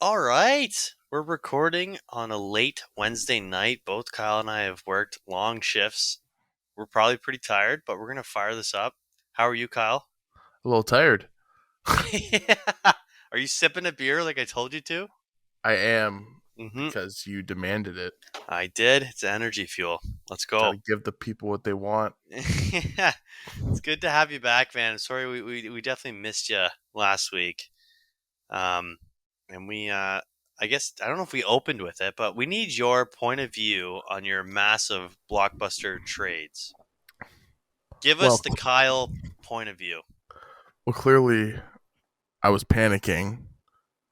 All right. We're recording on a late Wednesday night. Both Kyle and I have worked long shifts. We're probably pretty tired, but we're going to fire this up. How are you, Kyle? A little tired. Yeah. Are you sipping a beer like I told you to? I am Mm-hmm. because you demanded it. I did. It's energy fuel. Let's go. Gotta give the people what they want. Yeah. It's good to have you back, man. Sorry, we definitely missed you last week. Um, and I guess, I don't know if we opened with it, but we need your point of view on your massive blockbuster trades. Give us Well, the Kyle point of view. clearly I was panicking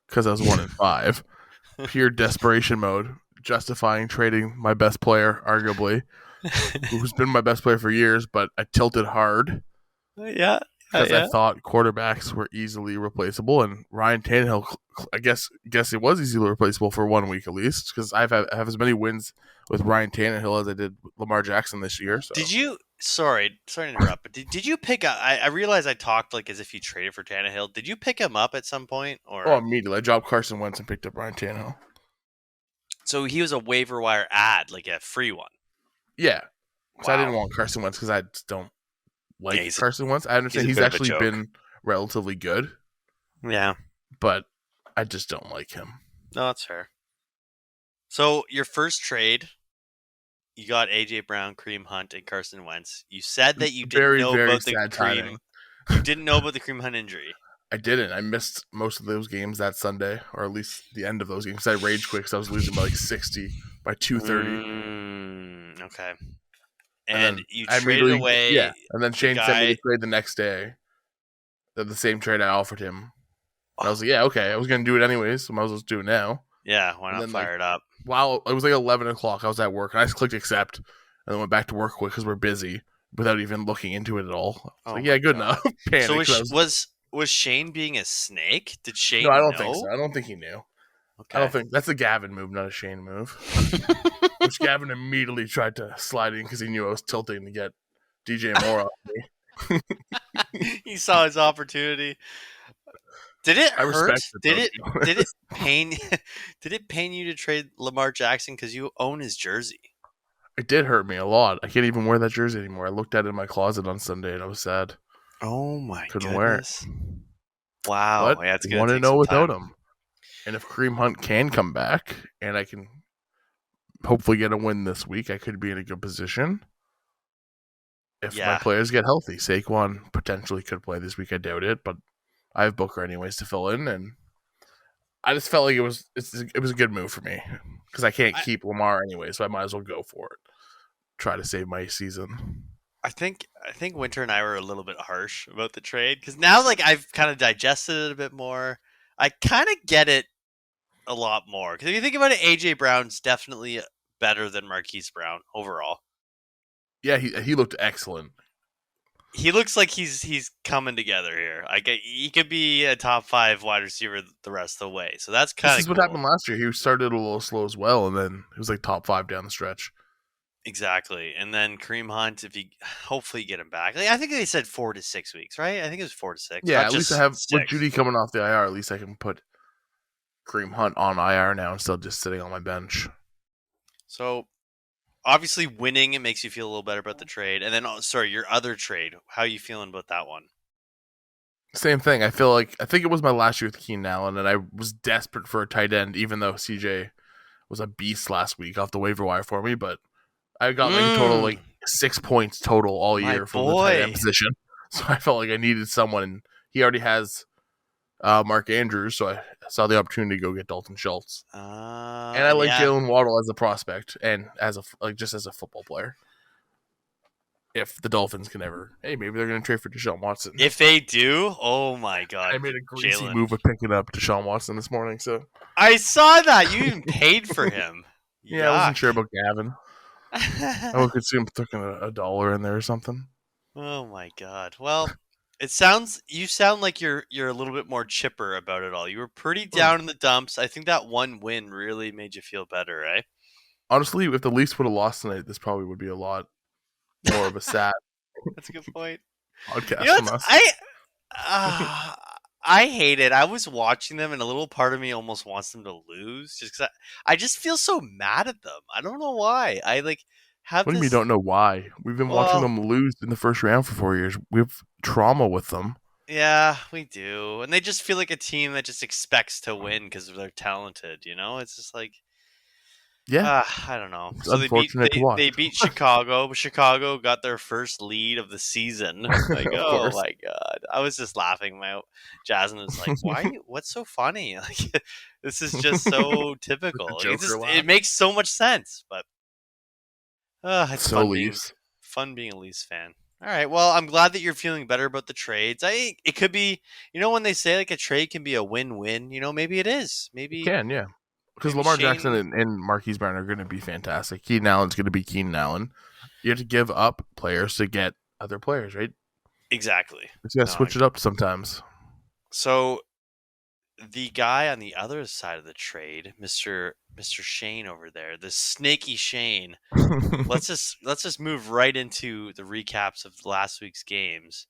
because I was 1-5. Pure desperation mode, justifying trading my best player, arguably, who's been my best player for years, but I tilted hard Yeah, because I thought quarterbacks were easily replaceable, and Ryan Tannehill, I guess it was easily replaceable for 1 week at least, because I have as many wins with Ryan Tannehill as I did Lamar Jackson this year. So Did you? Sorry to interrupt, but did you pick up? I realized I talked like as if you traded for Tannehill. Did you pick him up at some point, oh, or immediately I dropped Carson Wentz and picked up Ryan Tannehill. so he was a waiver wire ad, like a free one? Yeah, because I didn't Wow. want Carson Wentz because I just don't Yeah, like Carson Wentz. I understand he's he's a bit of a actually joke. been relatively good, Yeah, but I just don't like him. no, that's fair. So your first trade, you got AJ Brown, Kareem Hunt, and Carson Wentz. You said that you didn't Very, know very about the sad timing. You didn't know about the Kareem Hunt injury. I didn't. I missed most of those games that Sunday, or at least the end of those games. I rage quit because I was losing by like 60 by 2:30. Okay. And And then you I traded immediately, away yeah. And then Shane sent me guy. the trade the next day. The same trade I offered him. And I was like, yeah, okay. I was going to do it anyways, so I might as well just do it now. Yeah, why And not then, fire it up? while it was like 11 o'clock, I was at work, and I just clicked accept, and then went back to work quick because we're busy without even looking into it at all. I was like, yeah, good enough. Panic. So was Shane being a snake? Did Shane No, I don't know? think so. I don't think he knew. Okay. I don't think that's a Gavin move, not a Shane move. Which Gavin immediately tried to slide in because he knew I was tilting to get DJ Moore off me. He saw his opportunity. Did it I hurt? respect it. Did it pain? Did it pain you to trade Lamar Jackson because you own his jersey? It did hurt me a lot. I can't even wear that jersey anymore. I looked at it in my closet on Sunday and I was sad. Oh my Couldn't goodness! wear it. Wow, But yeah, it's gonna want to take know some without time. him. And if Kareem Hunt can come back and I can hopefully get a win this week, I could be in a good position. If my players get healthy, Saquon potentially could play this week. I doubt it, but I have Booker anyways to fill in, and I just felt like it was a good move for me because I can't keep Lamar anyway, so I might as well go for it. Try to save my season. I think Winter and I were a little bit harsh about the trade because now like I've kind of digested it a bit more. I kind of get it a lot more because if you think about it, AJ Brown's definitely better than Marquise Brown overall. Yeah, he looked excellent. He looks like he's coming together here. He could be a top 5 wide receiver the rest of the way. So that's kind of This is what happened last year. He started a little slow as well, and then he was like top 5 down the stretch. Exactly. And then Kareem Hunt, if you hopefully get him back. Like, I think they said 4 to 6 weeks, right? I think it was 4 to 6. Yeah, Not at least just I have 6. with Judy coming off the IR. At least I can put Kareem Hunt on IR now instead of just sitting on my bench. So obviously winning, it makes you feel a little better about the trade. And then, your other trade, how are you feeling about that one? Same thing. I think it was my last year with Keenan Allen, and I was desperate for a tight end, even though CJ was a beast last week off the waiver wire for me. But I got like a total like 6 points total all year from the tight end position. So I felt like I needed someone, and he already has Mark Andrews, so I saw the opportunity to go get Dalton Schultz. And I like Jalen Waddle as a prospect and as just as a football player. If the Dolphins can ever, maybe they're going to trade for Deshaun Watson. If they do, oh my god! I made a greasy move of picking up Deshaun Watson this morning. So I saw that you even paid for him. Yeah, I wasn't sure about Gavin. I could see him throwing $1 in there or something. Oh my god! Well, you sound like you're a little bit more chipper about it all. You were pretty down in the dumps. I think that one win really made you feel better, right? Honestly, if the Leafs would have lost tonight, this probably would be a lot more of a sad That's a good point. podcast from us. I hate it. I was watching them, and a little part of me almost wants them to lose, just because I just feel so mad at them. I don't know why. I like have What do you mean you this. don't know why? We've been watching Well, them lose in the first round for 4 years. We have trauma with them. yeah, we do, and they just feel like a team that just expects to win because they're talented. It's just like Yeah, I don't know. it's So they beat unfortunate to watch. they beat Chicago, but Chicago got their first lead of the season. Like, Of oh course. my god, I was just laughing. My Jasmine was like, "Why? What's so funny? Like, this is just so The typical. Like, Joker it laugh. makes so much sense." But it's So Leafs. fun being a Leafs fan. All right, well, I'm glad that you're feeling better about the trades. It could be, when they say like a trade can be a win-win. Maybe it is. It Maybe can, yeah. Because maybe Lamar Jackson Shane. and Marquise Brown are going to be fantastic. Keenan Allen's going to be Keenan Allen. You have to give up players to get other players, right? Exactly. You got to No, switch it up sometimes. so the guy on the other side of the trade, Mr. Shane over there, the snaky Shane. Let's just move right into the recaps of last week's games.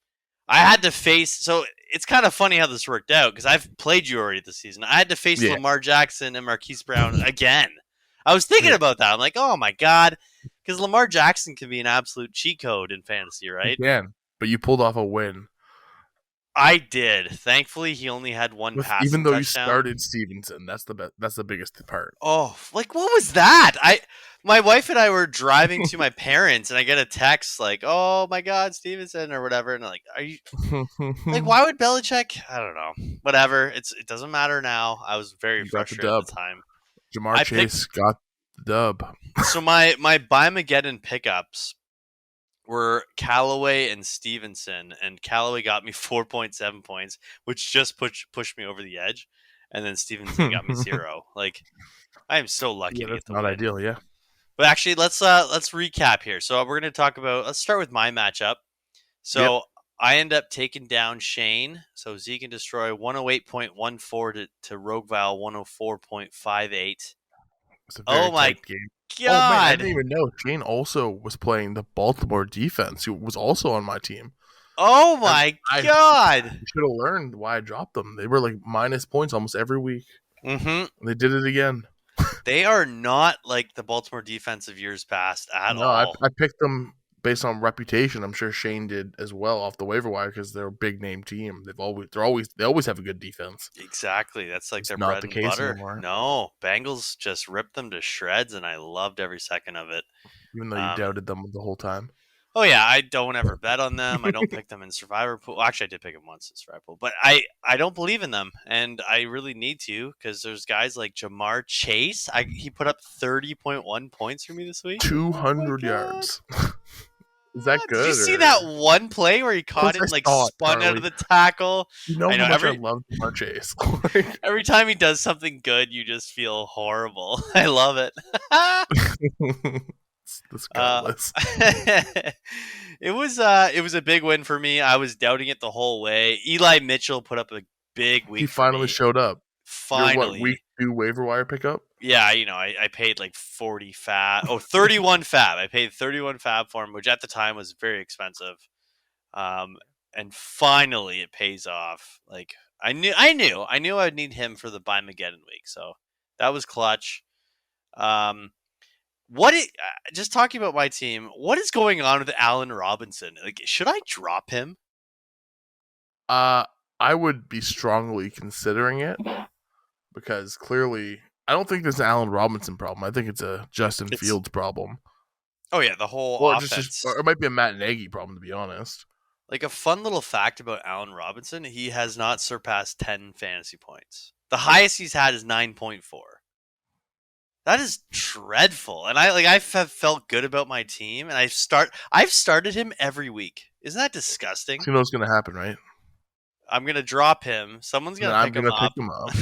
I had to face so it's kind of funny how this worked out because I've played you already this season. I had to face Yeah. Lamar Jackson and Marquise Brown again. I was thinking Yeah. about that. I'm like, oh my god, because Lamar Jackson can be an absolute cheat code in fantasy, You right? can, but you pulled off a win. I did. Thankfully, he only had one Even passing though you touchdown. started Stevenson, that's the biggest part. Oh, like what was that? My wife and I were driving to my parents, and I get a text like, "Oh my God, Stevenson" or whatever, and I'm like, "Are you like? Why would Belichick? I don't know. Whatever. It doesn't matter now. I was very You got the frustrated at dub. the time. Jamar I picked Chase got the dub. so my Bimageddon pickups were Callaway and Stevenson, and Callaway got me 4.7 points, which just pushed me over the edge, and then Stevenson got me 0. Like I am so lucky Yeah, to get that's the not win. ideal. Yeah. But actually, let's recap here. So we're going to talk about. Let's start with my matchup. Yep. So I end up taking down Shane. So Zeke can destroy 108.14 to Rogueville 104.58. It's a very Oh my tight game. Oh man, I god! didn't even know Shane also was playing the Baltimore defense, who was also on my team. Oh And my I god! should have learned why I dropped them. They were like minus points almost every week. Mm-hmm. And they did it again. They are not like the Baltimore defense of years past at No, I all. picked them based on reputation. I'm sure Shane did as well off the waiver wire because they're a big name team. They always have a good defense. Exactly. That's like It's their not bread the and case butter. anymore. No, Bengals just ripped them to shreds, and I loved every second of it. Even though you doubted them the whole time. Oh yeah, I don't ever bet on them. I don't pick them in Survivor Pool. Well, actually, I did pick them once in Survivor Pool, but I don't believe in them, and I really need to because there's guys like Jamar Chase. He put up 30.1 points for me this week. 200 God. yards. Is that good? Did you see that one play where he caught it I and like saw it, spun out Charlie. of the tackle? You know I know how much I every love Jamar Chase. every time he does something good, you just feel horrible. I love it. It's gutless. It was a big win for me. I was doubting it the whole way. Eli Mitchell put up a big week. He for finally me. showed up. Finally, Your what, week 2 waiver wire pickup? Yeah, I paid like 40 fab. 31 fab. I paid 31 fab for him, which at the time was very expensive. And finally it pays off. Like I knew I'd need him for the Bimageddon week, so that was clutch. Just talking about my team, what is going on with Allen Robinson? Like, should I drop him? I would be strongly considering it because clearly I don't think there's an Allen Robinson problem. I think it's a Justin Fields problem. Oh yeah, the whole Or offense. or it might be a Matt Nagy problem, to be honest. Like a fun little fact about Allen Robinson, he has not surpassed 10 fantasy points. The highest he's had is 9.4. That is dreadful. And I've felt good about my team, and I've started him every week. Isn't that disgusting? You know what's going to happen, right? I'm gonna drop him. Someone's gonna pick him up.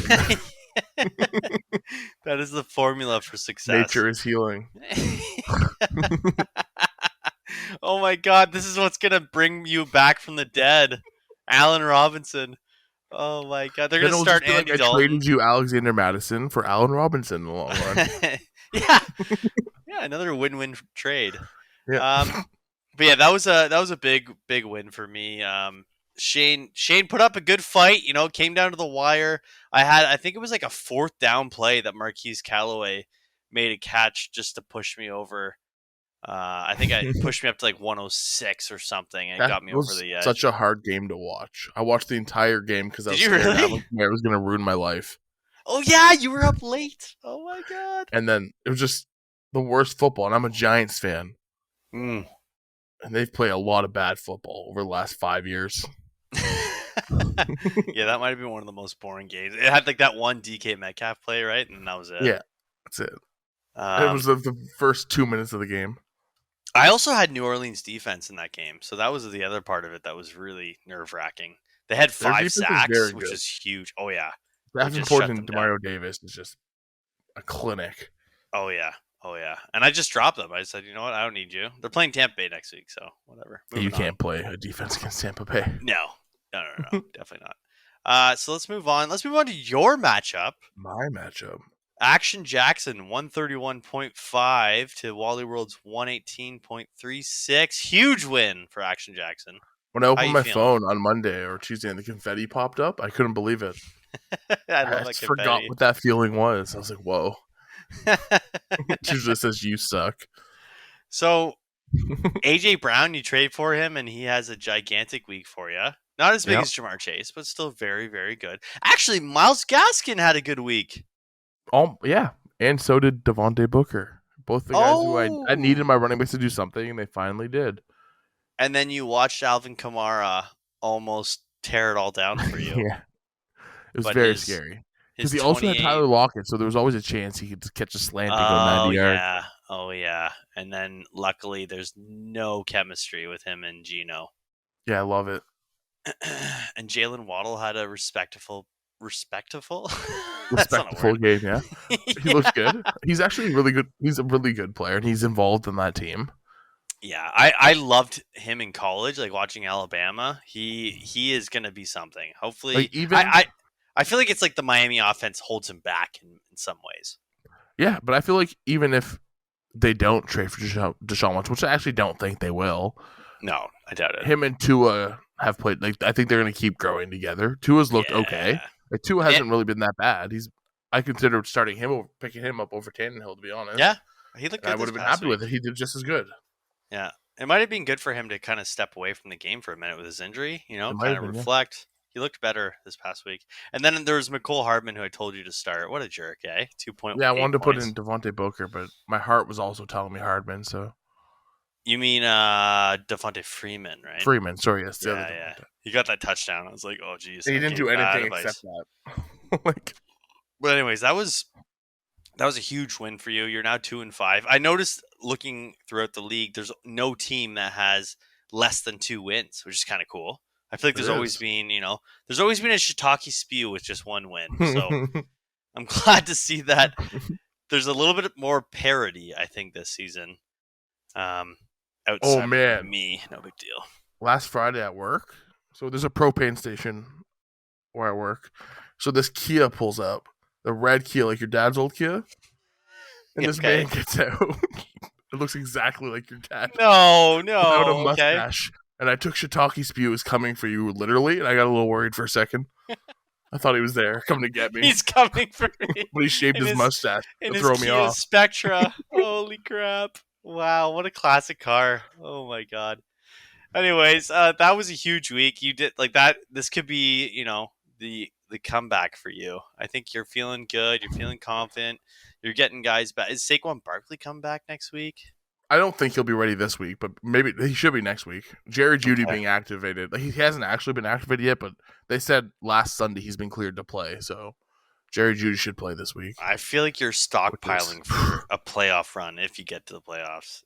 That is the formula for success. Nature is healing. Oh my god, this is what's gonna bring you back from the dead, Allen Robinson. Oh my god, they're gonna start Andy I Dalton. traded you Alexander Madison for Allen Robinson in the long run. yeah, another win-win trade. Yeah. But yeah, that was a big win for me. Shane put up a good fight. Came down to the wire. I think it was like a fourth down play that Marquise Callaway made a catch just to push me over. I think it pushed me up to like 106 or something, and it That got me over was the edge. such a hard game to watch. I watched the entire game because I was Did you scared really? Alvin Kamara was going to ruin my life. Oh yeah, you were up late. Oh my god. And then it was just the worst football, and I'm a Giants fan. Mm. And they've played a lot of bad football over the last 5 years. Yeah, that might have been one of the most boring games. It had like that one DK Metcalf play, right? And that was it. Yeah, that's it. It was the first 2 minutes of the game. I also had New Orleans defense in that game, so that was the other part of it that was really nerve-wracking. They had 5 sacks, which is huge. Oh yeah, Davenport and Demario Davis is just a clinic. Oh yeah, and I just dropped them. I said, you know what, I don't need you. They're playing Tampa Bay next week, so whatever. You can't play a defense against Tampa Bay. No, definitely not. So let's move on. Let's move on to your matchup. My matchup. Action Jackson 131.5 to Wally World's 118.36. Huge win for Action Jackson. When I opened my phone on Monday or Tuesday and the confetti popped up, I couldn't believe it. I forgot what that feeling was. I was like, whoa. It usually says you suck. So AJ Brown, you trade for him, and he has a gigantic week for you. Not as big as Jamar Chase, but still very, very good. Actually, Myles Gaskin had a good week. Oh, yeah. And so did Devontae Booker. Both the guys who I needed my running backs to do something, and they finally did. And then you watched Alvin Kamara almost tear it all down for you. Yeah. It was very scary. Because he also had Tyler Lockett, so there was always a chance he could catch a slant and go 90 yards. Oh, yeah. And then, luckily, there's no chemistry with him and Geno. Yeah, I love it. And Jalen Waddle had a respectful game, yeah. He looks good. He's actually really good. He's a really good player, and he's involved in that team. Yeah, I loved him in college, like watching Alabama. He is going to be something. Hopefully, I feel like it's like the Miami offense holds him back in some ways. Yeah, but I feel like even if they don't trade for Deshaun Watson, which I actually don't think they will. No, I doubt it. Him and Tua have played. Like, I think they're going to keep growing together. Tua's looked okay. Like, Tua hasn't really been that bad. I considered picking him up over Tannehill, to be honest. Yeah, he looked good. I would have been happy with it. He did just as good. Yeah, it might have been good for him to kind of step away from the game for a minute with his injury. Kind of reflect. Yeah. He looked better this past week. And then there was McCole Hardman, who I told you to start. What a jerk, eh? 2.1. Yeah, I wanted to put in Devontae Booker, but my heart was also telling me Hardman. So you mean Devontae Freeman, right? Freeman, sorry, yes. Yeah. He got that touchdown. I was like, oh, geez. He didn't do anything except that. But anyways, that was a huge win for you. You're now 2-5. I noticed looking throughout the league, there's no team that has less than 2 wins, which is kind of cool. I feel like there's always been a Shiitake Spew with just 1 win. So I'm glad to see that there's a little bit more parity, I think, this season. Outside of me, no big deal. Last Friday at work, so there's a propane station where I work. So this Kia pulls up, the red Kia, like your dad's old Kia. And this man gets out. It looks exactly like your dad. No. Without a mustache. And I took Shiitake Spew is coming for you, literally, and I got a little worried for a second. I thought he was there, coming to get me. He's coming for me. But he shaved his mustache to throw me off. Spectra. Holy crap. Wow, what a classic car. Oh my god. Anyways, that was a huge week. You did like that. This could be, the comeback for you. I think you're feeling good. You're feeling confident. You're getting guys back. Is Saquon Barkley come back next week? I don't think he'll be ready this week, but maybe he should be next week. Jerry Jeudy being activated. He hasn't actually been activated yet, but they said last Sunday he's been cleared to play. So Jerry Jeudy should play this week. I feel like you're stockpiling for a playoff run if you get to the playoffs.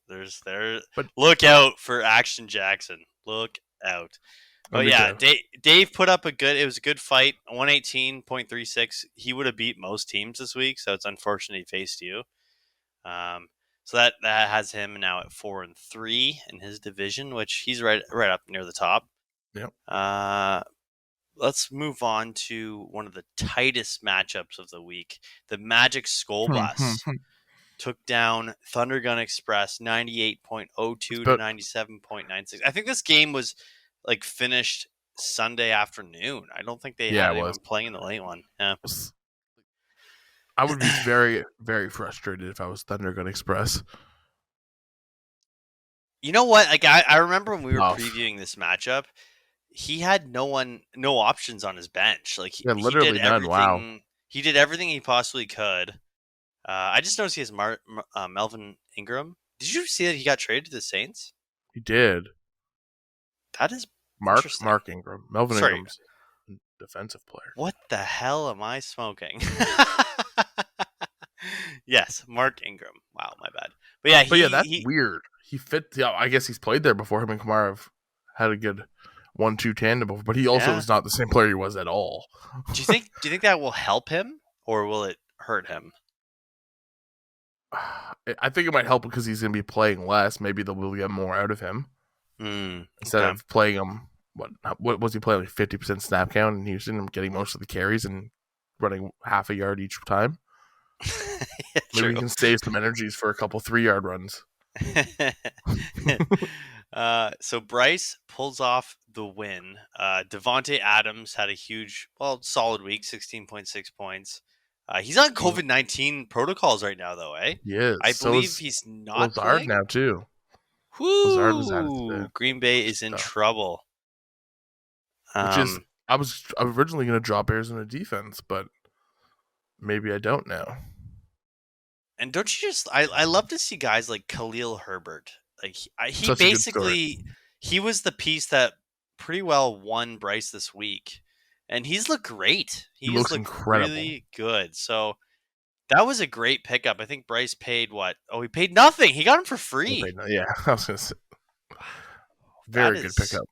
But look out for Action Jackson. Look out. Oh yeah, Dave put up it was a good fight. 118.36. He would have beat most teams this week, so it's unfortunate he faced you. So that has him now at 4-3 in his division, which he's right up near the top. Yep. Let's move on to one of the tightest matchups of the week. The Magic Skull Bus took down Thunder Gun Express 98.02 to 97.96. I think this game was finished Sunday afternoon. I don't think they Yeah, had it was. anyone playing in the late one. Yeah. I would be very, very frustrated if I was Thunder Gun Express. You know what? Like I remember when we were Tough. previewing this matchup, he had no options on his bench. Like Yeah, he did literally none. Wow. everything. He did everything he possibly could. I just noticed he has Melvin Ingram. Did you see that he got traded to the Saints? He did. That is Mark interesting. Mark Ingram. Melvin Sorry, Ingram's a defensive player. what the hell am I smoking? Yes, Mark Ingram. Wow, my bad. But yeah, But yeah, that's he weird. He fit. Yeah, I guess he's played there before. Him and Kamara have had a good 1-2 tandem before, but he also yeah. is not the same player he was at all. Do you think that will help him or will it hurt him? I think it might help because he's going to be playing less. Maybe they'll get more out of him instead Okay. of playing him. What was he playing? Like 50% snap count in Houston and getting most of the carries and running half a yard each time. Yeah, Maybe true. we can save some energies for a couple 3-yard runs. So Bryce pulls off the win. Devontae Adams had a solid week, 16.6 points. He's on COVID-19 protocols right now, though, eh? He is. I So believe is he's not Lazard playing. now too. Lazard was added today. Whoo! Green Bay is in trouble. Which is, I was originally going to drop Arizona defense, but maybe I don't now. And don't you just? I love to see guys like Khalil Herbert. Like he Such a good story. basically he was the piece that pretty well won Bryce this week, and he's looked great. He looks looked incredible. really good. So that was a great pickup. I think Bryce paid what? Oh, he paid nothing. He got him for free. Yeah, I was going to say. Very good pickup.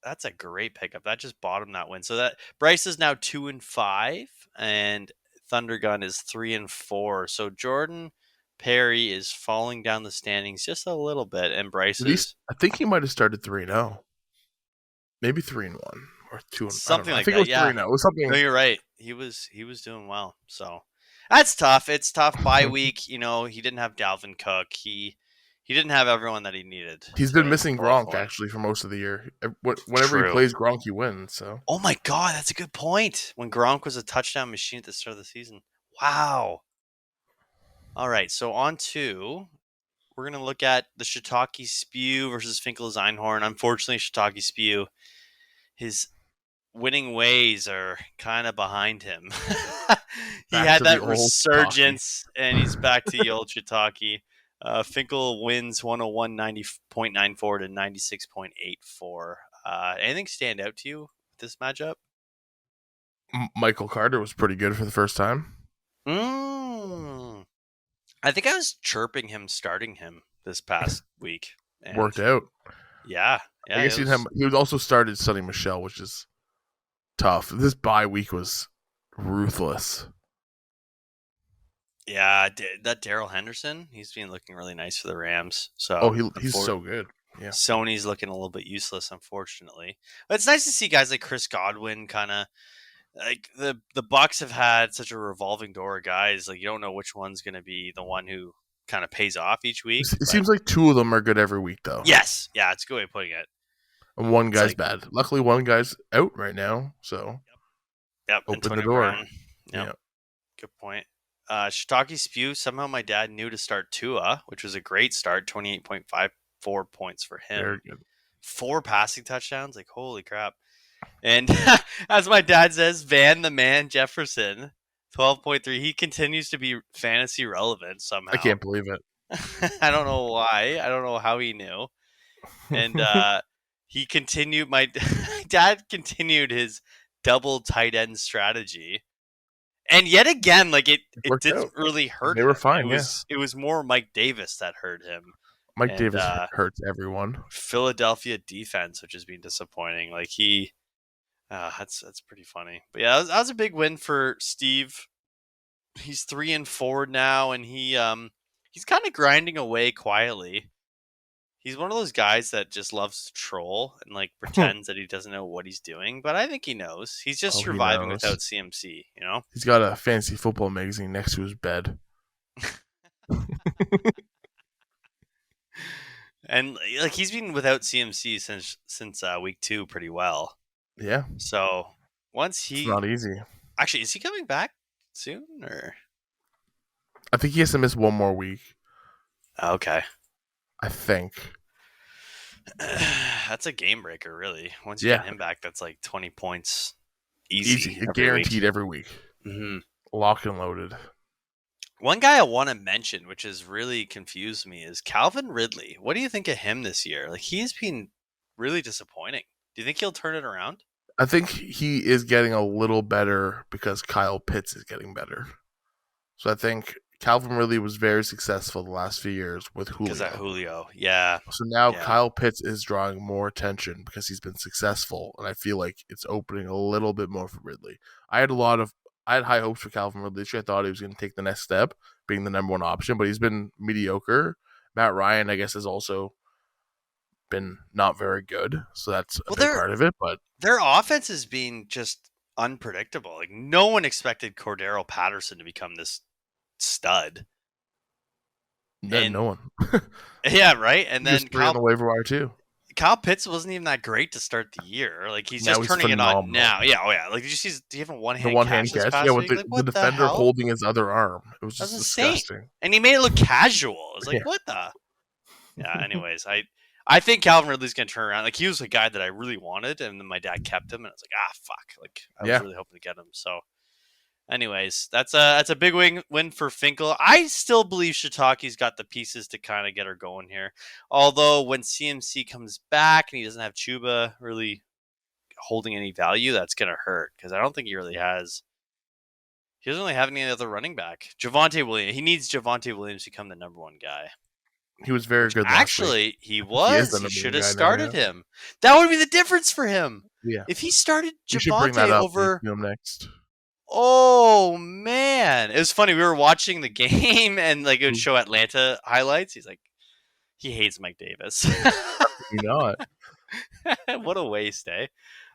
That's a great pickup. That just bought him that win. So that Bryce is now 2-5, and Thunder Gun is 3-4. So Jordan Perry is falling down the standings just a little bit, and Bryce is. I think he might have started 3-0, maybe 3-1 or 2. Something like I think that. It was Yeah, 3-0. It was something. No, you're right. He was doing well. So that's tough. It's tough. Bye week. He didn't have Dalvin Cook. He didn't have everyone that he needed. He's been missing Gronk actually for most of the year. Whenever he plays Gronk, he wins. So. Oh my God, that's a good point. When Gronk was a touchdown machine at the start of the season. Wow. All right, so we're gonna look at the Shiitake Spew versus Finkel Einhorn. Unfortunately, Shiitake Spew, his winning ways are kind of behind him. He had that resurgence, and he's back to the old Shiitake. Finkel wins 101.94 to 96.84. Anything stand out to you with this matchup? Michael Carter was pretty good for the first time. I think I was chirping him starting him this past week. Worked out. Yeah. I guess he also started Sonny Michel, which is tough. This bye week was ruthless. Yeah, that Darrell Henderson, he's been looking really nice for the Rams. So he's so good. Yeah, Sony's looking a little bit useless, unfortunately. But it's nice to see guys like Chris Godwin kind of like the Bucs have had such a revolving door of guys. Like you don't know which one's going to be the one who kind of pays off each week. It seems like 2 of them are good every week, though. Yes, yeah, it's a good way of putting it. And one guy's bad. Luckily, one guy's out right now, so yep. Open Antonio the door. Brown. Yep. Good point. Shiitake Spew, somehow my dad knew to start Tua, which was a great start, 28.54 points for him. Very good. 4 passing touchdowns, like holy crap. And as my dad says, Van the Man Jefferson, 12.3. He continues to be fantasy relevant somehow. I can't believe it. I don't know why. I don't know how he knew. And he continued, my dad continued his double tight end strategy. And yet again, like it didn't really hurt him. They were fine, It was more Mike Davis that hurt him. Mike Davis hurts everyone. Philadelphia defense, which has been disappointing. Like that's pretty funny. But yeah, that was a big win for Steve. He's 3-4 now, and he's kind of grinding away quietly. He's one of those guys that just loves to troll and like pretends that he doesn't know what he's doing, but I think he knows. He's just surviving without CMC, you know? He's got a fantasy football magazine next to his bed. And like he's been without CMC since week 2 pretty well. Yeah, So once it's he not easy. actually is he coming back soon or I think he has to miss one more week. okay. I think. That's a game breaker, really. Once you get Yeah, him back, that's like 20 points easy, easy every week. guaranteed every week, hmm locked and loaded. One guy I want to mention, which has really confused me, is Calvin Ridley. What do you think of him this year? Like he's been really disappointing. Do you think he'll turn it around? I think he is getting a little better because Kyle Pitts is getting better. So I think Calvin Ridley was very successful the last few years with Because that Julio. Julio, yeah, So now yeah. Kyle Pitts is drawing more attention because he's been successful, and I feel like it's opening a little bit more for Ridley. I had high hopes for Calvin Ridley. I thought he was going to take the next step, being the number one option, but he's been mediocre. Matt Ryan, I guess, has also been not very good, so that's a Well, big part of it. But their offense is being just unpredictable. Like no one expected Cordero Patterson to become this stud. And no one. yeah, right. And He was then free on the waiver wire too. Kyle Pitts wasn't even that great to start the year. Like he's Now just he's turning it on phenomenal. now. Yeah, oh yeah. Like did you see? Do you have a one The hand one catch hand this catch, past yeah, with week? Like the what the defender hell? holding his other arm. It was That's just insane. disgusting. And he made it look casual. It's like Yeah. what the? Yeah. Anyways, I think Calvin Ridley's gonna turn around. Like he was a guy that I really wanted, and then my dad kept him, and I was like, fuck. Like I was Yeah. really hoping to get him. So anyways, that's a big win for Finkel. I still believe Shitaki's got the pieces to kind of get her going here. Although when CMC comes back and he doesn't have Chuba really holding any value, that's gonna hurt because I don't think he really has. He doesn't really have any other running back. Javonte Williams. He needs Javonte Williams to become the number one guy. He was very Which good last week. actually he He is was. the He number should one have guy started now. him. That would be the difference for him. Yeah. If he started You should bring that Javonte up over. when you see him next. Oh man, it was funny. We were watching the game and like it would show Atlanta highlights. He's like, he hates Mike Davis. You not. What a waste, eh?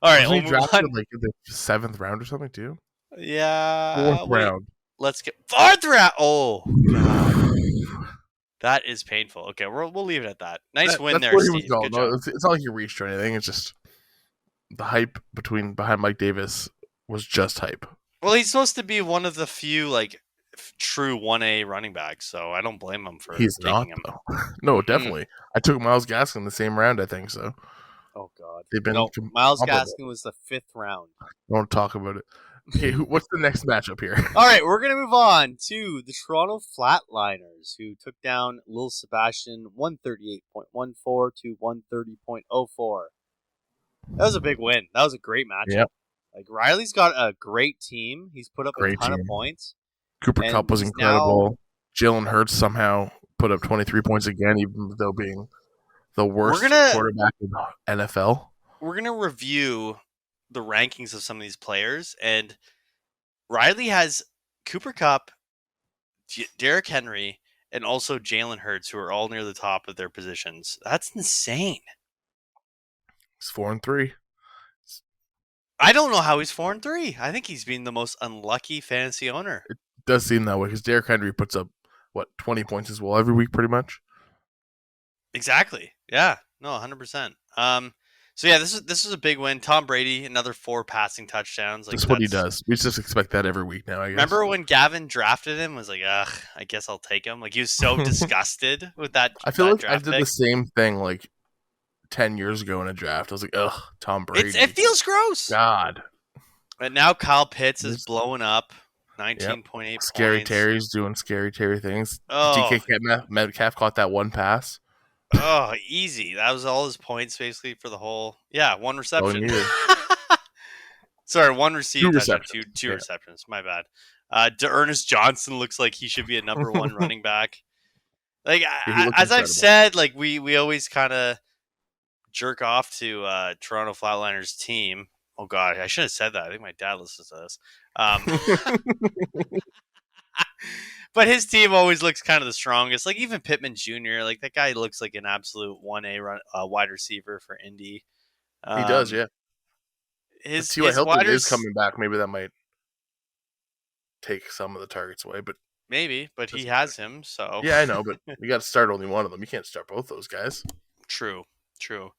All right, Wasn't we'll he move drafted on. like in the 7th round or something too? Yeah, 4th wait. round. Let's get fourth round. Oh god, that is painful. Okay, we'll leave it at that. Nice win That's there, where he was Steve. going. Good job. It's not like he reached or anything. It's just the hype behind Mike Davis was just hype. Well, he's supposed to be one of the few like true 1A running backs, so I don't blame him for He's not taking him. though. No, definitely. I took Myles Gaskin in the same round. I think so. Oh god, They've been no. Myles comparable. Gaskin was the 5th round. Don't talk about it. Okay, what's the next matchup here? All right, we're going to move on to the Toronto Flatliners, who took down Lil Sebastian 138.14 to 130.04. That was a big win. That was a great matchup. Yep. Like Riley's got a great team. He's put up Great a ton team. of points. Cooper And Kupp was he's incredible. Jalen Hurts somehow put up 23 points again, even though being the worst quarterback in the NFL. We're going to review the rankings of some of these players, and Riley has Cooper Kupp, Derrick Henry, and also Jalen Hurts, who are all near the top of their positions. That's insane. He's 4-3. I don't know how he's 4-3. I think he's been the most unlucky fantasy owner. It does seem that way because Derrick Henry puts up 20 points as well every week, pretty much. Exactly. Yeah. No, 100%. So yeah, this is a big win. Tom Brady, another 4 passing touchdowns. That's what he does. We just expect that every week now, I guess. Remember when Gavin drafted him? Was like, ugh, I guess I'll take him. Like he was so disgusted with that. I feel like I draft did pick. the same thing like 10 years ago in a draft. I was like, ugh, Tom Brady. It feels gross. God. But now Kyle Pitts is blowing up. 19.8 points. Scary Terry's doing scary Terry things. Oh. DK Metcalf caught that one pass. Oh, easy. That was all his points basically for the whole. Yeah, 1 reception. Sorry, 1 received. 2 receptions. Two receptions. My bad. D'Ernest Johnson looks like he should be a number 1 running back. Like as I've said, like we always kind of jerk off to Toronto Flatliners team. Oh god, I should have said that. I think my dad listens to this. But his team always looks kind of the strongest. Like even Pittman Jr., like that guy looks like an absolute 1A wide receiver for Indy. He does, yeah. His Hilton is coming back. Maybe that might take some of the targets away, but maybe. But he has him, so yeah, I know. But you got to start only one of them. You can't start both those guys. True. True.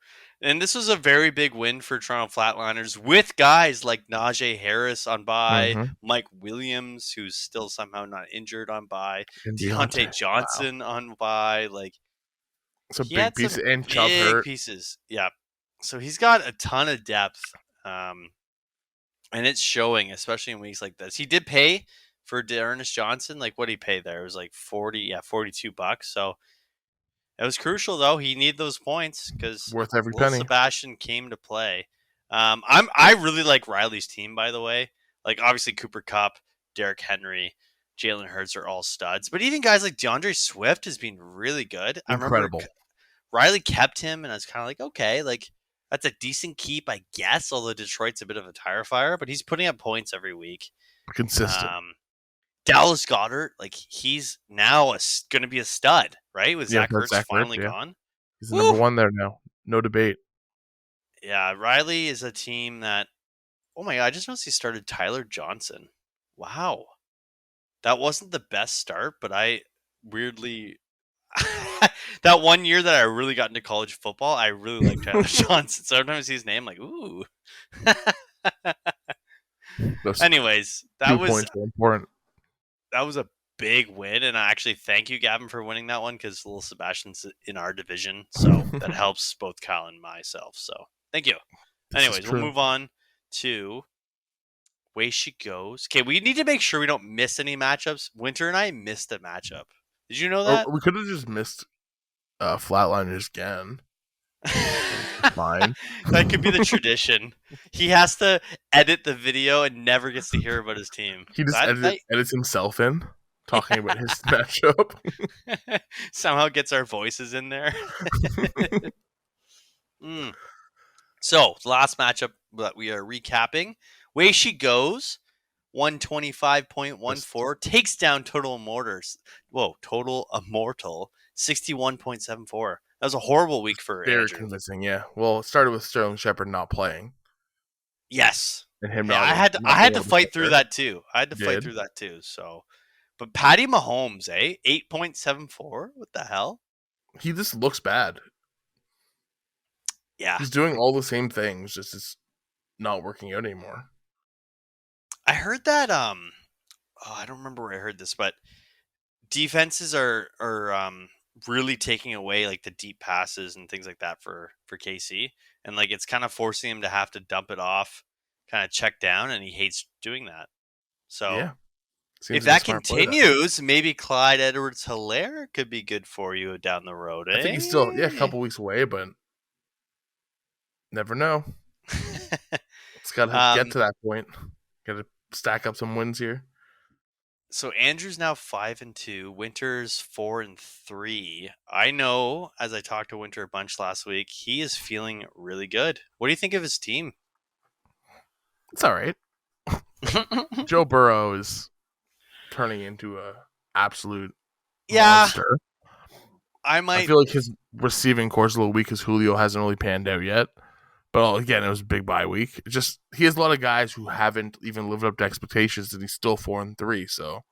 And this was a very big win for Toronto Flatliners with guys like Najee Harris on bye, Mm-hmm. Mike Williams, who's still somehow not injured on bye, And Deontay Deontay. Wow. Johnson on bye. Like, It's a he big had piece. some And Chubb big hurt. pieces. Yeah. So he's got a ton of depth. Um, and it's showing, especially in weeks like this. He did pay for D'Ernest Johnson. Like, what did he pay there? It was like 42 bucks. So it was crucial though. He needed those points because Worth every Will penny. Sebastian came to play. I really like Riley's team, by the way. Like, obviously Cooper Cup, Derrick Henry, Jalen Hurts are all studs, but even guys like DeAndre Swift has been really good. I remember Incredible. Riley kept him, and I was kind of like, okay, like that's a decent keep, I guess. Although Detroit's a bit of a tire fire, but he's putting up points every week. Consistent. Um, Dallas Goddard, like he's now going to be a stud, right? With Yeah, Zach that's Ertz Zach Ertz, finally yeah. gone. He's the Woo! number one there now. No debate. Yeah, Riley is a team that. Oh my god! I just noticed he started Tyler Johnson. Wow, that wasn't the best start, but I weirdly that one year that I really got into college football, I really like Tyler Johnson. So every time I see his name, I'm like, ooh. Those Anyways, 2 points are important. that was a big win, and I actually thank you, Gavin, for winning that one because Little Sebastian's in our division, so that helps both Kyle and myself. So thank you. This is Anyways, we'll true. move on to way she goes. Okay, we need to make sure we don't miss any matchups. Winter and I missed a matchup. Did you know Or that? we could have just missed Flatliners again. Fine. That could be the tradition. He has to edit the video and never gets to hear about his team. He just edits himself in, talking about his matchup. Somehow gets our voices in there. Mm. So, the last matchup that we are recapping, way she goes, 125.14, takes down Total Immortals. Whoa, Total Immortal, 61.74. That was a horrible week for Very Andrew. convincing, yeah. Well, it started with Sterling Shepard not playing. Yes. And him Yeah, not I had to being able fight through start. that too. So, but Patty Mahomes, 8.74. What the hell? He just looks bad. Yeah. He's doing all the same things, just it's not working out anymore. I heard that I don't remember where I heard this, but defenses are really taking away like the deep passes and things like that for KC, and like it's kind of forcing him to have to dump it off, kind of check down, and he hates doing that. So Yeah. if Seems like a that smart play, continues, maybe Clyde Edwards-Helaire could be good for you down the road. I think he's still a couple weeks away, but never know. It's got to get to that point. Got to stack up some wins here. So Andrew's now 5-2. Winter's 4-3. I know, as I talked to Winter a bunch last week, he is feeling really good. What do you think of his team? It's all right. Joe Burrow is turning into a absolute monster. I feel like his receiving core is a little weak because Julio hasn't really panned out yet. But again, it was a big bye week. It just he has a lot of guys who haven't even lived up to expectations, and he's still 4-3. So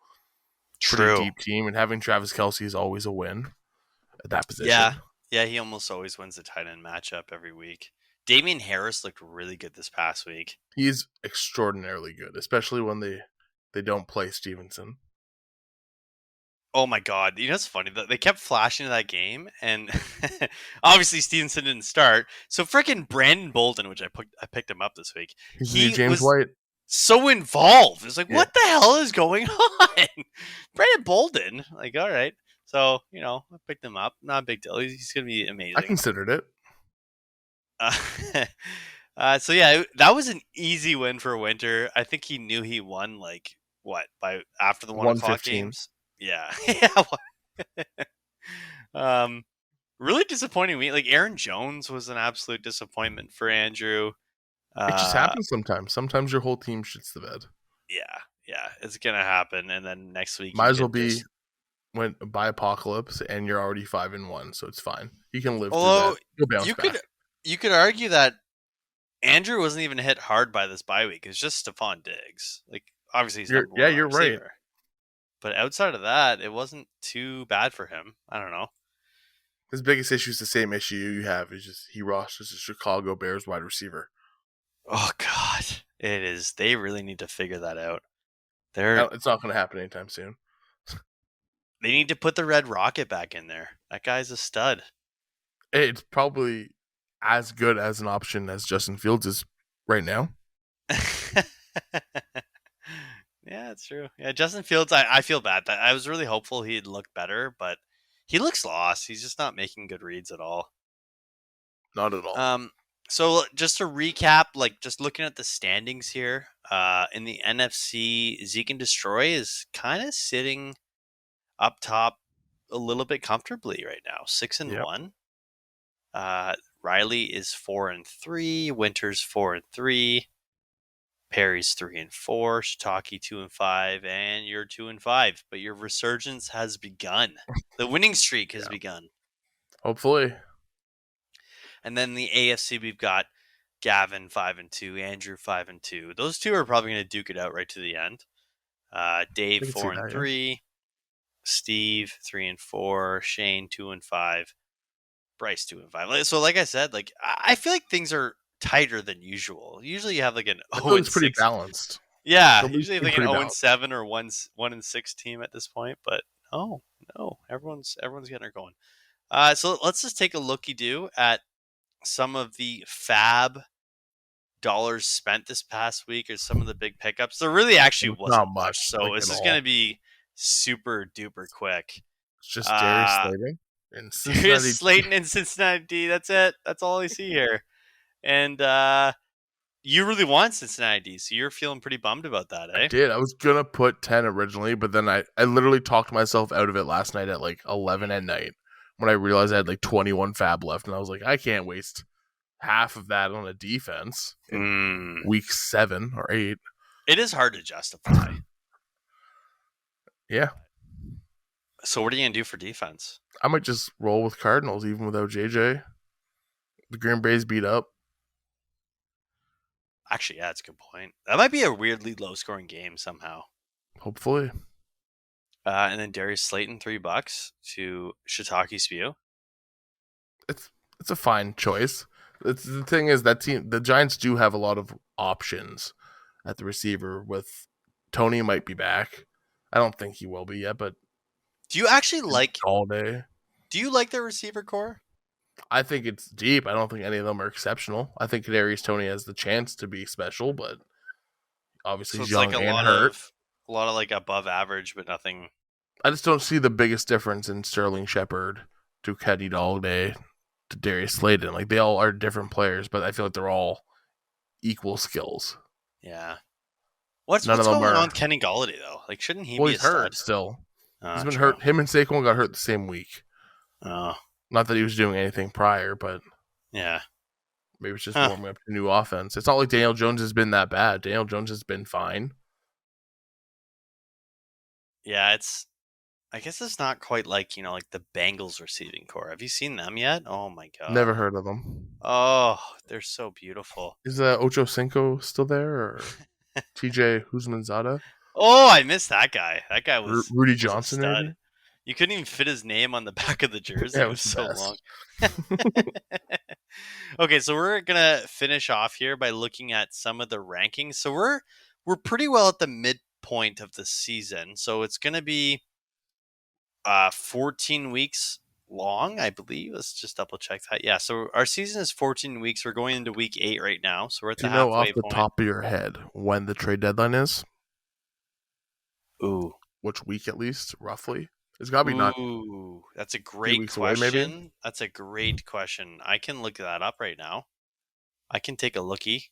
True. Pretty deep team, and having Travis Kelce is always a win at that position. Yeah, he almost always wins the tight end matchup every week. Damian Harris looked really good this past week. He's extraordinarily good, especially when they don't play Stevenson. Oh my god, you know what's funny? They kept flashing that game, and obviously Stevenson didn't start. So freaking Brandon Bolden, which I picked him up this week. He James White. So involved. It's like, what the hell is going on? Brandon Bolden. Like, all right. So, I picked him up. Not a big deal. He's going to be amazing. I considered it. So, yeah, that was an easy win for Winter. I think he knew he won, like, by after the 1 o'clock games? Yeah. Really disappointing week. Like, Aaron Jones was an absolute disappointment for Andrew. It just happens sometimes. Sometimes your whole team shits the bed. Yeah, it's gonna happen, and then next week might as well be by apocalypse, and you're already 5-1, so it's fine. You can live through that. You'll bounce back. You could argue that Andrew wasn't even hit hard by this bye week. It's just Stephon Diggs. Like, obviously he's number one you're right. But outside of that, it wasn't too bad for him. I don't know. His biggest issue is the same issue you have. Is just he rosters a Chicago Bears wide receiver. Oh God, it is. They really need to figure that out. They It's not going to happen anytime soon. need to put the Red Rocket back in there. That guy's a stud. It's probably as good as an option as Justin Fields is right now. Yeah, it's true. Yeah, Justin Fields, I feel bad. I was really hopeful he'd look better, but he looks lost. He's just not making good reads at all. Not at all. So just to recap, like just looking at the standings here, in the NFC, Zeke and Destroy is kind of sitting up top a little bit comfortably right now, 6-1. Riley is 4-3, Winters 4-3, Perry's 3-4, Shiitake 2-5, and you're 2-5. But your resurgence has begun. The winning streak has begun. Hopefully. And then the AFC, we've got Gavin 5-2, Andrew 5-2. Those two are probably going to duke it out right to the end. Dave 4-3, Steve 3-4, Shane 2-5, Bryce 2-5. So, like I said, like I feel like things are tighter than usual. Usually, you have like an 0-6. It's pretty balanced. Yeah, usually like an 0-7 or 1-6 team at this point. But no, everyone's getting it going. So let's just take a looky-do at some of the fab dollars spent this past week, or some of the big pickups. There really actually wasn't not much. So like this is going to be super duper quick. It's just Darius Slayton and Darius Slayton in Cincinnati. That's it. That's all I see here. And you really want Cincinnati, so you're feeling pretty bummed about that, eh? I did. I was gonna put 10 originally, but then I literally talked myself out of it last night at like 11 at night when I realized I had like 21 fab left, and I was like, I can't waste half of that on a defense in week 7 or 8. It is hard to justify. Yeah. So what are you gonna do for defense? I might just roll with Cardinals even without JJ. The Green Bay's beat up. Actually, yeah, that's a good point. That might be a weirdly low-scoring game somehow. Hopefully. And then Darius Slayton, $3 to Shiitake Spew. It's a fine choice. The thing is that team, the Giants do have a lot of options at the receiver. With Tony might be back. I don't think he will be yet, but do you actually like all day? Do you like their receiver core? I think it's deep. I don't think any of them are exceptional. I think Kadarius Toney has the chance to be special, but obviously he's young and hurt. A lot of like above average, but nothing. I just don't see the biggest difference in Sterling Shepard to Kenny Golladay to Darius Slayton. Like, they all are different players, but I feel like they're all equal skills. Yeah. What's going on with Kenny Golladay though? Like, shouldn't he be he's hurt stud? still? He's been hurt. Him and Saquon got hurt the same week. Oh. Not that he was doing anything prior, but yeah, maybe it's just warming up to new offense. It's not like Daniel Jones has been that bad. Daniel Jones has been fine. Yeah, I guess it's not quite like, like the Bengals receiving core. Have you seen them yet? Oh my god. Never heard of them. Oh, they're so beautiful. Is Ocho Cinco still there, or TJ Houshmandzadeh? Oh, I missed that guy. That guy was Rudy Johnson. Maybe? You couldn't even fit his name on the back of the jersey. Yeah, it was so long. Okay, so we're gonna finish off here by looking at some of the rankings. So we're pretty well at the midpoint of the season. So it's gonna be 14 weeks long, I believe. Let's just double check that. Yeah, so our season is 14 weeks. We're going into week 8 right now. So we're at the halfway point. Do you know off the top of your head when the trade deadline is? Ooh. Which week at least, roughly? It's got to be not. Ooh, that's a great question. Away, maybe? That's a great question. I can look that up right now. I can take a lookie.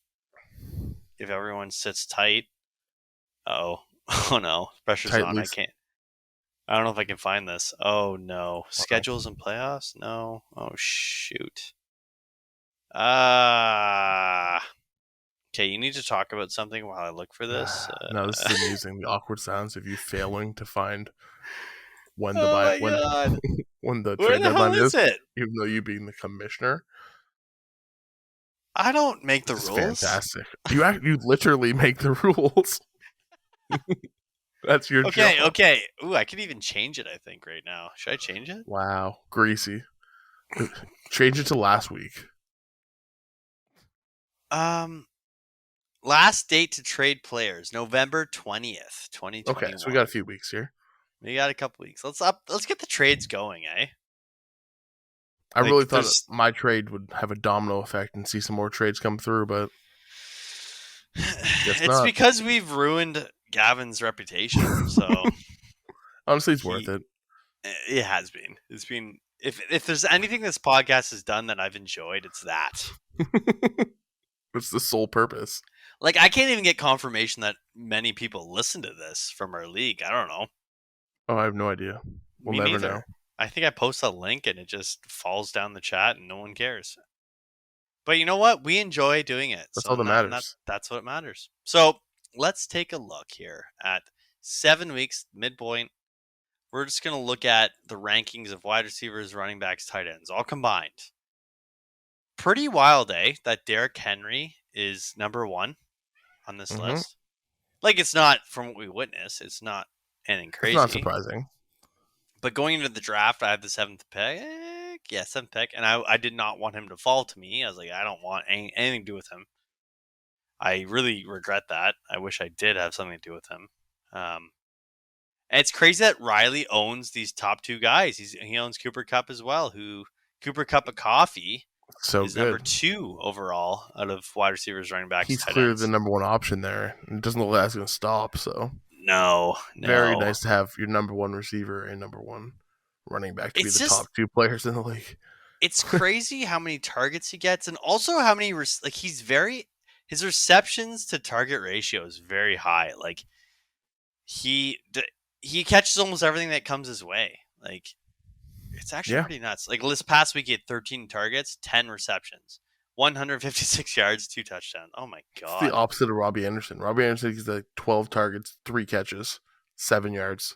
If everyone sits tight. Oh no. Pressure's tight on. Loose. I can't. I don't know if I can find this. Oh no. Schedules and playoffs? No. Oh shoot. Okay, you need to talk about something while I look for this. No, this is amusing. The awkward sounds of you failing to find when the when the trade deadline is, even though you being the commissioner. I don't make the rules. Fantastic. You literally make the rules. That's your job. Okay. Ooh, I could even change it, I think, right now. Should I change it? Wow. Greasy. Change it to last week. Last date to trade players, November 20th, Okay, 2021. so we got a few weeks here. We got a couple weeks. Let's get the trades going, eh? I Like, really thought my trade would have a domino effect and see some more trades come through, but it's not. because we've ruined Gavin's reputation. So honestly, it's worth it. It has been. It's been. If there's anything this podcast has done that I've enjoyed, it's that. It's the sole purpose. Like, I can't even get confirmation that many people listen to this from our league. I don't know. Oh, I have no idea. We'll Me never neither. know. I think I post a link and it just falls down the chat and no one cares. But you know what? We enjoy doing it. That's so all that matters. That's what matters. So let's take a look here at 7 weeks midpoint. We're just going to look at the rankings of wide receivers, running backs, tight ends, all combined. Pretty wild, eh? That Derrick Henry is number 1 on this list. Like, it's not, from what we witness, it's not anything crazy. It's not surprising. But going into the draft, I had the 7th pick. Yeah, 7th pick. And I did not want him to fall to me. I was like, I don't want anything to do with him. I really regret that. I wish I did have something to do with him. And it's crazy that Riley owns these top 2 guys. He owns Cooper Kupp as well, who Cooper Kupp of Coffee is good. number 2 overall out of wide receivers, running backs. He's clearly the number 1 option there. It doesn't look like that's going to stop. So no. Very nice to have your number 1 receiver and number 1 running back to be the top 2 players in the league. It's crazy how many targets he gets, and also how many his receptions to target ratio is very high. Like, he catches almost everything that comes his way. Like, it's actually pretty nuts. Like, this past week he had 13 targets, 10 receptions, 156 yards, 2 touchdowns. Oh my god! It's the opposite of Robbie Anderson. Robbie Anderson gets like 12 targets, 3 catches, 7 yards.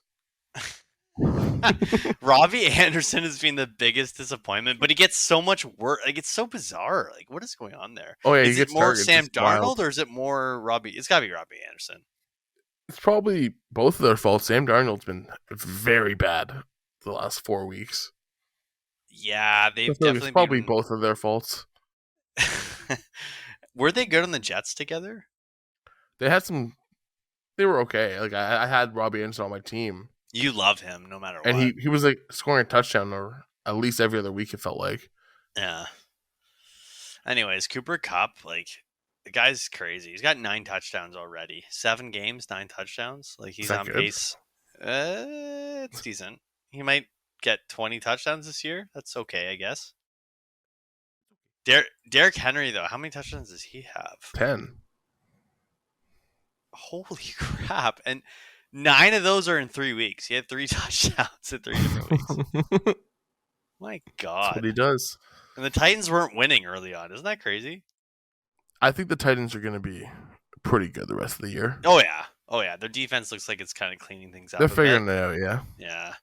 Robbie Anderson has been the biggest disappointment, but he gets so much work. Like, it's so bizarre. Like, what is going on there? Oh yeah, is it more targets. Sam Darnold or is it more Robbie? It's got to be Robbie Anderson. It's probably both of their faults. Sam Darnold's been very bad the last 4 weeks. Yeah, they've definitely probably both of their faults. Were they good on the Jets together? They had some. They were okay. Like, I had Robbie Anderson on my team. You love him no matter what. And he was like scoring a touchdown or at least every other week, it felt like. Yeah. Anyways, Cooper Kupp, like, the guy's crazy. He's got 9 touchdowns already. 7 games, 9 touchdowns. Like, he's on pace. It's decent. He might get 20 touchdowns this year. That's okay, I guess. Derrick Henry, though, how many touchdowns does he have? 10. Holy crap. And 9 of those are in 3 weeks. He had 3 touchdowns in 3 different weeks. My God. That's what he does. And the Titans weren't winning early on. Isn't that crazy? I think the Titans are going to be pretty good the rest of the year. Oh, yeah. Their defense looks like it's kind of cleaning things up. They're figuring it out, yeah.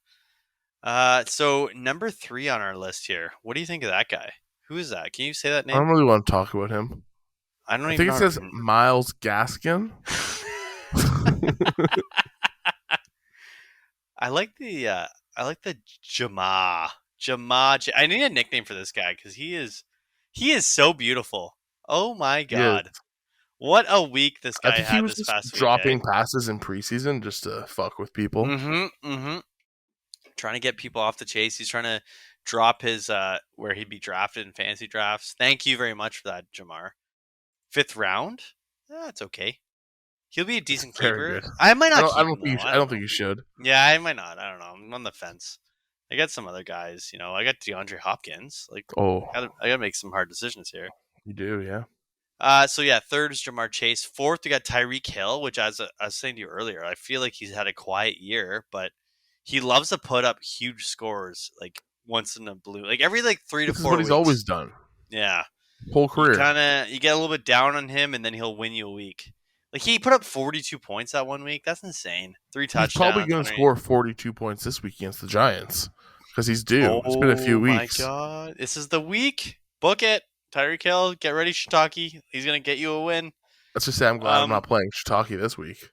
Yeah. So, number 3 on our list here. What do you think of that guy? Who is that? Can you say that name? I don't really want to talk about him. I think it says Myles Gaskin. I like the Jama. I need a nickname for this guy because he is so beautiful. Oh my god. What a week this guy had he was this past week. Dropping passes in preseason just to fuck with people. Trying to get people off the chase. He's trying to drop his where he'd be drafted in fantasy drafts. Thank you very much for that, Jamar. 5th round? That's okay. He'll be a decent keeper. I might not. I don't think you should. Yeah, I might not. I don't know. I'm on the fence. I got some other guys. You know, I got DeAndre Hopkins. Like, I gotta make some hard decisions here. You do, yeah. So yeah, 3rd is Jamar Chase. 4th, we got Tyreek Hill, which, as I was saying to you earlier, I feel like he's had a quiet year, but he loves to put up huge scores, like once in a blue, like every 3 to 4 weeks. This is what he's always done. Yeah, whole career. You get a little bit down on him, and then he'll win you a week. Like, he put up 42 points that 1 week. That's insane. 3 touchdowns. He's probably going to score 42 points this week against the Giants because he's due. It's been a few weeks. Oh, my God. This is the week. Book it. Tyreek Hill, get ready, Shiitake. He's going to get you a win. Let's just say I'm glad I'm not playing Shiitake this week.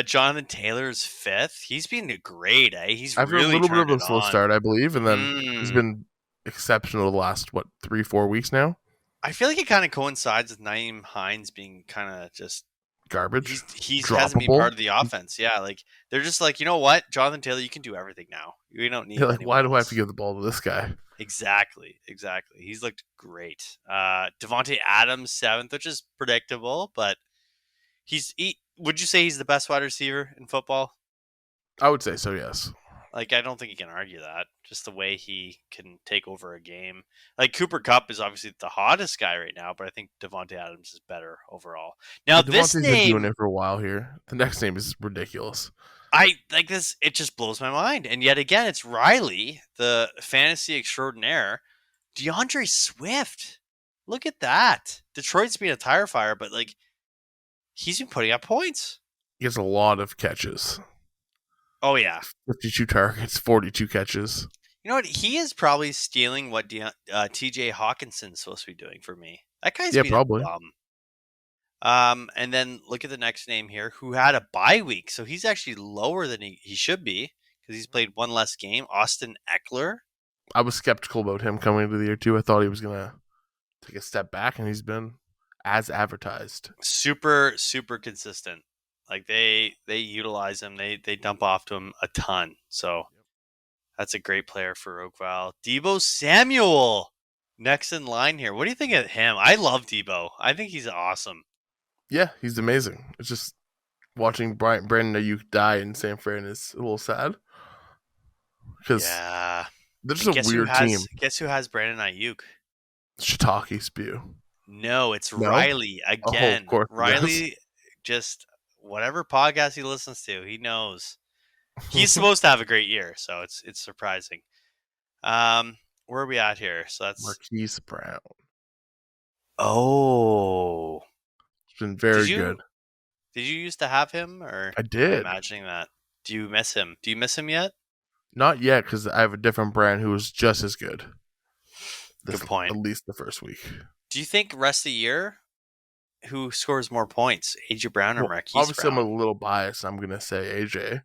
Jonathan Taylor's fifth. He's been great, eh? He's After a really little bit of turned a it slow on. start, I believe, and then he's Mm. been exceptional the last 3-4 weeks now. I feel like it kind of coincides with Naeem Hines being kind of just Garbage, he hasn't been droppable. part of the offense. Yeah, like they're just like, you know what, Jonathan Taylor, you can do everything now. We don't need You're like, anyone why do I have to else. give the ball to this guy? Exactly. He's looked great. Devontae Adams seventh, which is predictable, but would you say he's the best wide receiver in football? I would say so, yes. Like, I don't think you can argue that. Just the way he can take over a game. Like, Cooper Kupp is obviously the hottest guy right now, but I think Devontae Adams is better overall. Now, Yeah, this Devontae's been doing name, it for a while here. The next name is ridiculous. I like this. It just blows my mind. And yet again, it's Riley, the fantasy extraordinaire, DeAndre Swift. Look at that. Detroit's been a tire fire, but like he's been putting up points. He has a lot of catches. Oh yeah. 52 targets, 42 catches. You know what? He is probably stealing what TJ Hawkinson's supposed to be doing for me. That guy's Yeah, been a probably. bum. And then look at the next name here, who had a bye week, so he's actually lower than he should be because he's played one less game. Austin Eckler. I was skeptical about him coming into the year too. I thought he was gonna take a step back, and he's been as advertised. Super consistent. Like they utilize him. They dump off to him a ton. So that's a great player for Oakville. Deebo Samuel next in line here. What do you think of him? I love Deebo. I think he's awesome. Yeah, he's amazing. It's just watching Brandon Ayuk die in San Fran is a little sad because Yeah. they're And just a weird team. guess who has Brandon Ayuk? Shiitake spew. No, it's No? Riley Oh, again. of course. Riley just whatever podcast he listens to, he knows. He's supposed to have a great year, so it's surprising. Where are we at here? So that's Marquise Brown. Oh. It's been very Did you good. did you used to have him or I am I did. imagining that? Do you miss him? Do you miss him yet? Not yet, because I have a different brand who was just as good. Good point. At least the first week. Do you think rest of the year who scores more points, AJ Brown or Well, Marquise obviously, I'm Brown? a little biased. I'm going to say AJ.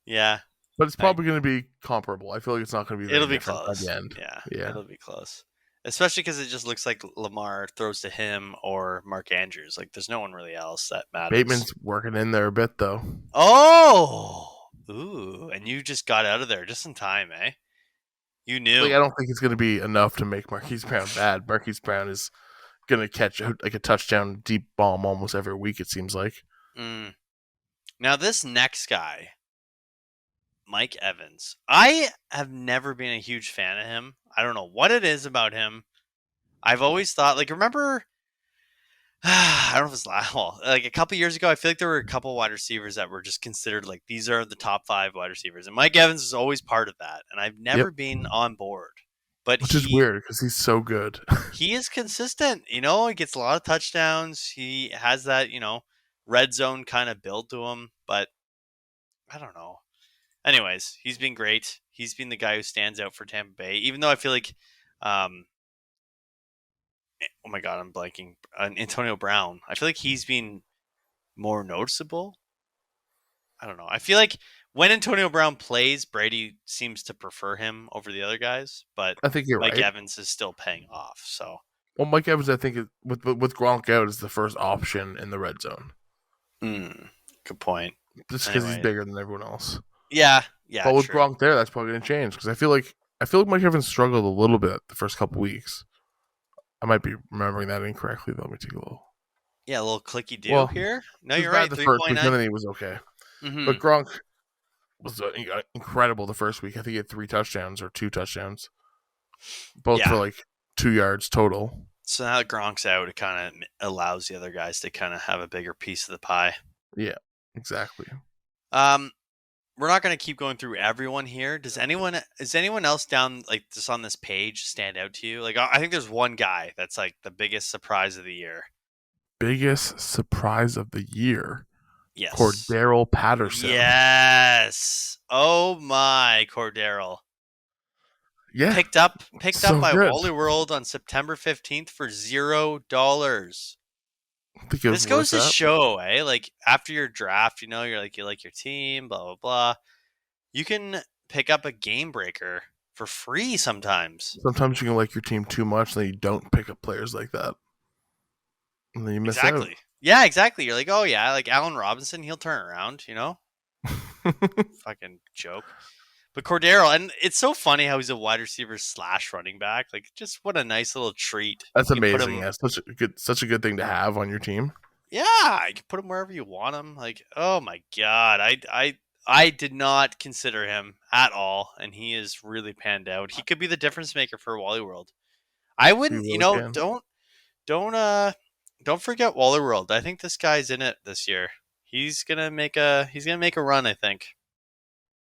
Yeah, But it's probably going to be comparable. I feel like it's not going to be very it'll be different close. by the end. Yeah, it'll be close. Especially because it just looks like Lamar throws to him or Mark Andrews. Like, there's no one really else that matters. Bateman's working in there a bit, though. Oh! Ooh, and you just got out of there just in time, eh? You knew. Like, I don't think it's going to be enough to make Marquise Brown bad. Marquise Brown is going to catch like a touchdown deep bomb almost every week, it seems like. Mm. Now, this next guy, Mike Evans, I have never been a huge fan of him. I don't know what it is about him. I've always thought, like, remember, I don't know if it's like a couple years ago, I feel like there were a couple wide receivers that were just considered like these are the top 5 wide receivers, and Mike Evans is always part of that, and I've never been on board. But Which is weird because he's so good. he is consistent. You know, he gets a lot of touchdowns. He has that, red zone kind of build to him, but I don't know. Anyways, he's been great. He's been the guy who stands out for Tampa Bay, even though I feel like, oh my God, I'm blanking. Antonio Brown. I feel like he's been more noticeable. I don't know. I feel like when Antonio Brown plays, Brady seems to prefer him over the other guys, but I think you're Mike right. Evans is still paying off. So, Well, Mike Evans, I think, with Gronk out, is the first option in the red zone. Good point. Just because he's bigger than everyone else. Yeah. But with true. Gronk there, that's probably going to change because I feel like Mike Evans struggled a little bit the first couple weeks. I might be remembering that incorrectly, though. Let me take a little. Yeah, a little clicky deal here. No, you're right. The first week, and then he was okay. Mm-hmm. But Gronk was incredible the first week. I think he had 3 touchdowns or 2 touchdowns, both for like 2 yards total. So now that Gronk's out, it kind of allows the other guys to kind of have a bigger piece of the pie. Yeah, exactly. We're not going to keep going through everyone here. Is anyone else down like just on this page stand out to you? Like, I think there's one guy that's like the biggest surprise of the year. Biggest surprise of the year. Yes. Cordarrelle Patterson. Yes. Oh my, Cordarrelle. Yeah. Picked up by good. Wally World on September 15th for $0. I think it was This goes worth to that. show, eh? Like after your draft, you like your team, blah blah blah. You can pick up a game breaker for free sometimes. Sometimes you can like your team too much, and then you don't pick up players like that, and then you miss out. Exactly. Yeah, exactly. You're like, oh yeah, like Allen Robinson, he'll turn around, Fucking joke. But Cordero, and it's so funny how he's a wide receiver slash running back. Like, just what a nice little treat. That's You can put amazing. him, Yeah, such a good thing to have on your team. yeah, you can put him wherever you want him. Like, oh my god, I did not consider him at all, and he is really panned out. He could be the difference maker for Wally World. I We wouldn't, really can. don't don't forget Wally World. I think this guy's in it this year. He's gonna make a run. I think.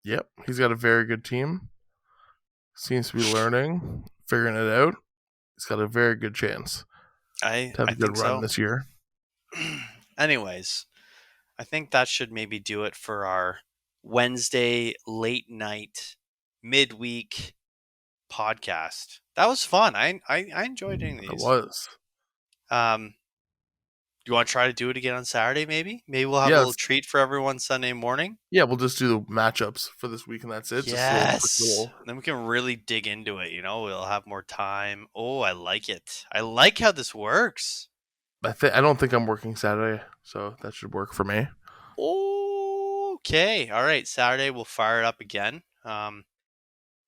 Yep, he's got a very good team. Seems to be learning, figuring it out. He's got a very good chance to have I a good think run so. this year. Anyways, I think that should maybe do it for our Wednesday late night midweek podcast. That was fun. I enjoyed doing It these. was. Um, do you want to try to do it again on Saturday? Maybe we'll have a Yeah, little treat for everyone Sunday morning. yeah. We'll just do the matchups for this week, and that's it. Just a little quick Yes. little. Then we can really dig into it. We'll have more time. Oh, I like it. I like how this works. I don't think I'm working Saturday, so that should work for me. Okay. All right. Saturday we'll fire it up again.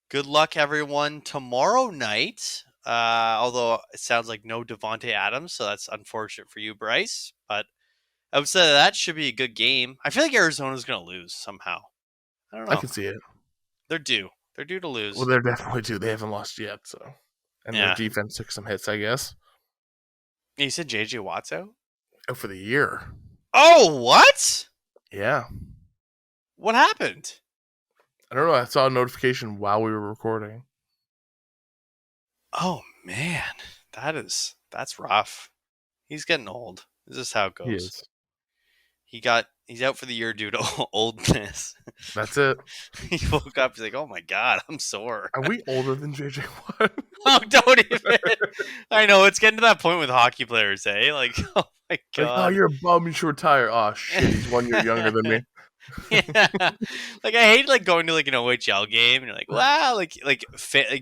Good luck, everyone. Tomorrow night, although it sounds like no Devonte Adams, so that's unfortunate for you, Bryce. But outside of that, should be a good game. I feel like Arizona's going to lose somehow. I don't I know. can see it. They're due. They're due to lose. Well, they're definitely due. They haven't lost yet, so and Yeah. their defense took some hits, I guess. You said JJ Watt's out? Oh, for the year. Oh, what? Yeah. What happened? I don't know. I saw a notification while we were recording. Oh man, that's rough. He's getting old. This is how it He goes. is. He's out for the year due to oldness. That's it. He woke up. He's like, "Oh my god, I'm sore." Are we older than JJ Watt? Oh, don't even. I know it's getting to that point with hockey players, eh? Like, oh my Like, oh, god. you're a bum. You should retire. Oh shit, he's 1 year younger than me. Yeah. Like I hate like going to like an OHL game and you're like, wow, like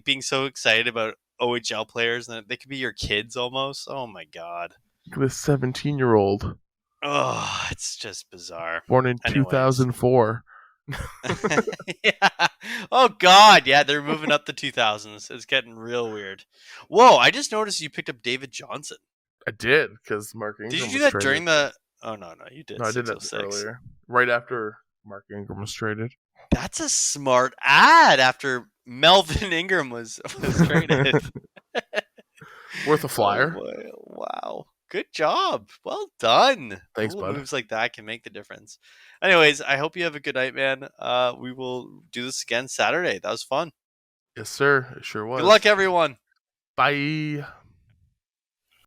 being so excited about OHL players and they could be your kids almost. Oh my god. Look at this 17-year-old Oh, it's just bizarre. born in Anyways. 2004. Yeah. Oh god, yeah, they're moving up the 2000s. It's getting real weird. Whoa, I just noticed you picked up David Johnson. I did because Mark Ingram. Did you was do that traded. during the? Oh no, you did. No, I did that 606. earlier, right after Mark Ingram was traded. That's a smart ad after Melvin Ingram was traded. Worth a flyer. Oh, boy. Wow. Good job. Well done. Thanks, Little bud. moves like that can make the difference. Anyways, I hope you have a good night, man. We will do this again Saturday. That was fun. Yes, sir. It sure was. Good luck, everyone. Bye.